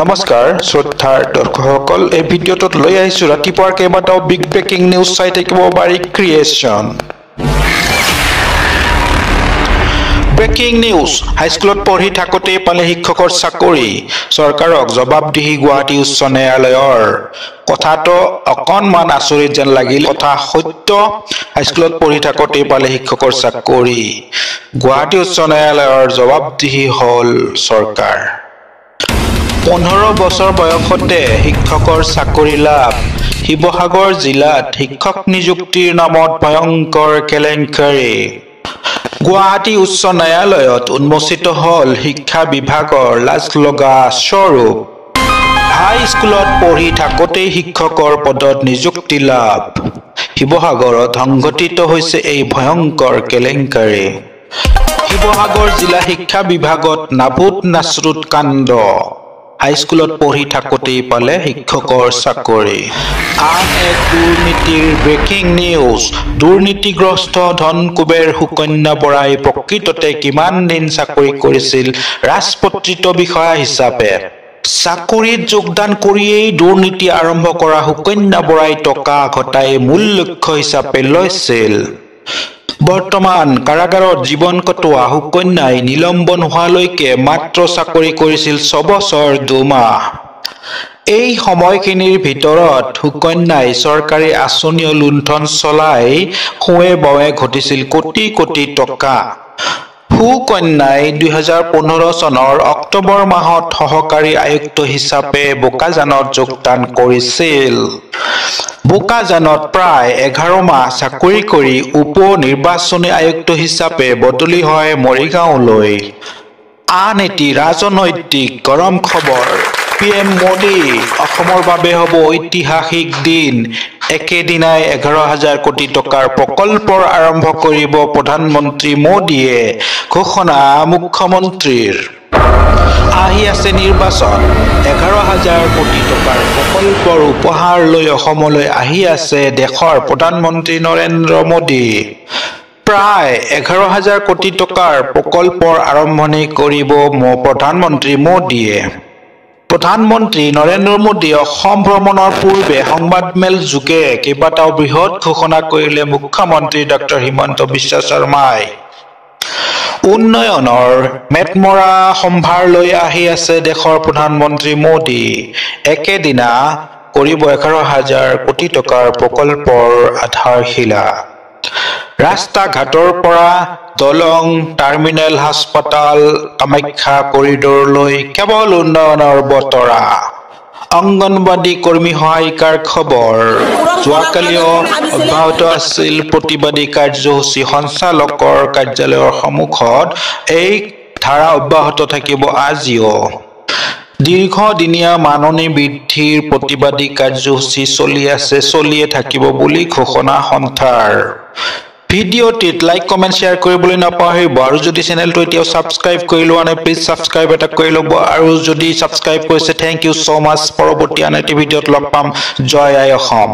নমস্কাৰ শ্ৰদ্ধাৰ দৰ্শকসকল এই ভিডিঅ'টোত লৈ আহিছোঁ ৰাতিপুৱাৰ কেইবাটাও বিগ ব্ৰেকিং নিউজ চাই থাকিব পাৰি ক্ৰিয়েশ্যন ব্ৰেকিং নিউজ হাইস্কুলত পঢ়ি থাকোঁতে পালে শিক্ষকৰ চাকৰি চৰকাৰক জবাবদিহি গুৱাহাটী উচ্চ ন্যায়ালয়ৰ কথাটো অকণমান আচৰিত যেন লাগিল কথা সত্য হাইস্কুলত পঢ়ি থাকোঁতে পালে শিক্ষকৰ চাকৰি গুৱাহাটী উচ্চ ন্যায়ালয়ৰ জবাবদিহি হ'ল চৰকাৰ 15 বছৰ বয়সতে শিক্ষকৰ চাকৰি লাভ শিৱসাগৰ জিলাত শিক্ষক নিযুক্তিৰ নামত ভয়ংকৰ কেলেংকাৰী গুৱাহাটী উচ্চ ন্যায়ালয়ত উন্মোচিত হ'ল শিক্ষা বিভাগৰ লাজ লগা স্বৰূপ হাই স্কুলত পঢ়ি থাকোঁতে শিক্ষকৰ পদত নিযুক্তি লাভ শিৱসাগৰত সংঘটিত হৈছে এই ভয়ংকৰ কেলেংকাৰী শিৱসাগৰ জিলা শিক্ষা বিভাগত নাবুদ নাছৰুদ কাণ্ড হাইস্কুলত পঢ়ি থাকোঁতে পালে শিক্ষকৰ চাকৰি আন এক দুৰ্নীতিৰ ব্ৰেকিং নিউজ দুৰ্নীতিগ্ৰস্ত ধনকুবেৰ সুকন্যা বৰাই প্ৰকৃততে কিমান দিন চাকৰি কৰিছিল ৰাজপত্ৰিত বিষয়া হিচাপে চাকৰিত যোগদান কৰিয়েই দুৰ্নীতি আৰম্ভ কৰা সুকন্যা বৰাই টকা ঘটাই মূল লক্ষ্য হিচাপে লৈছিল বৰ্তমান কাৰাগাৰত জীৱন কটোৱা সুকন্যাই নিলম্বন হোৱালৈকে মাত্ৰ চাকৰি কৰিছিল 6 বছৰ 2 মাহ এই সময়খিনিৰ ভিতৰত সুকন্যাই চৰকাৰী আঁচনি লুণ্ঠন চলাই খুৱে বৱে ঘটিছিল কোটি কোটি টকা সুকন্যাই 2015 চনৰ অক্টোবৰ মাহত সহকাৰী আয়ুক্ত হিচাপে বোকাজানত যোগদান কৰিছিল বোকাজানত প্ৰায় 11 মাহ চাকৰি কৰি উপ নিৰ্বাচনী আয়ুক্ত হিচাপে বদলি হয় মৰিগাঁওলৈ আন এটি ৰাজনৈতিক গৰম খবৰ PM মোদী অসমৰ বাবে হ'ব ঐতিহাসিক দিন একেদিনাই 11,000 কোটি টকাৰ প্ৰকল্পৰ আৰম্ভ কৰিব প্ৰধানমন্ত্ৰী মোদীয়ে ঘোষণা মুখ্যমন্ত্ৰীৰ আহি আছে নিৰ্বাচন 11,000 কোটি টকাৰ প্ৰকল্পৰ উপহাৰ লৈ অসমলৈ আহি আছে দেশৰ প্ৰধানমন্ত্ৰী নৰেন্দ্ৰ মোদী প্ৰায় 11,000 কোটি টকাৰ প্ৰকল্পৰ আৰম্ভণি কৰিব প্ৰধানমন্ত্ৰী মোদীয়ে প্ৰধানমন্ত্ৰী নৰেন্দ্ৰ মোদীয়ে অসম ভ্ৰমণৰ পূৰ্বে সংবাদমেল যোগে কেইবাটাও বৃহৎ ঘোষণা কৰিলে মুখ্যমন্ত্ৰী ডক্টৰ হিমন্ত বিশ্ব শৰ্মাই উন্নয়নৰ মেটমৰা সম্ভাৰ লৈ আহি আছে দেশৰ প্ৰধানমন্ত্ৰী মোদী একেদিনা কৰিব 11,000 কোটি টকাৰ প্ৰকল্পৰ আধাৰশিলা ৰাস্তা ঘাটৰ পৰা দলং টাৰ্মিনেল হাস্পতাল কামাখ্যা কৰিডৰলৈ কেৱল উন্নয়নৰ বতৰা অংগনবাদী কৰ্মী সহায়িকাৰ খবৰ যোৱাকালিও অব্যাহত আছিল প্ৰতিবাদী কাৰ্যসূচী সঞ্চালকৰ কাৰ্যালয়ৰ সন্মুখত এই ধাৰা অব্যাহত থাকিব আজিও দীৰ্ঘদিনীয়া মাননী বৃদ্ধিৰ প্ৰতিবাদী কাৰ্যসূচী চলিয়ে থাকিব বুলি ঘোষণা সন্থাৰ ভিডিঅ'টিত লাইক কমেণ্ট শ্বেয়াৰ কৰিবলৈ নাপাহৰিব আৰু যদি চেনেলটো এতিয়াও ছাবস্ক্ৰাইব কৰি লোৱা নাই প্লিজ ছাবস্ক্ৰাইব এটা কৰি ল'ব আৰু যদি ছাবস্ক্ৰাইব কৰিছে থেংক ইউ so much পৰৱৰ্তী আন এটি ভিডিঅ'ত লগ পাম জয় আই অসম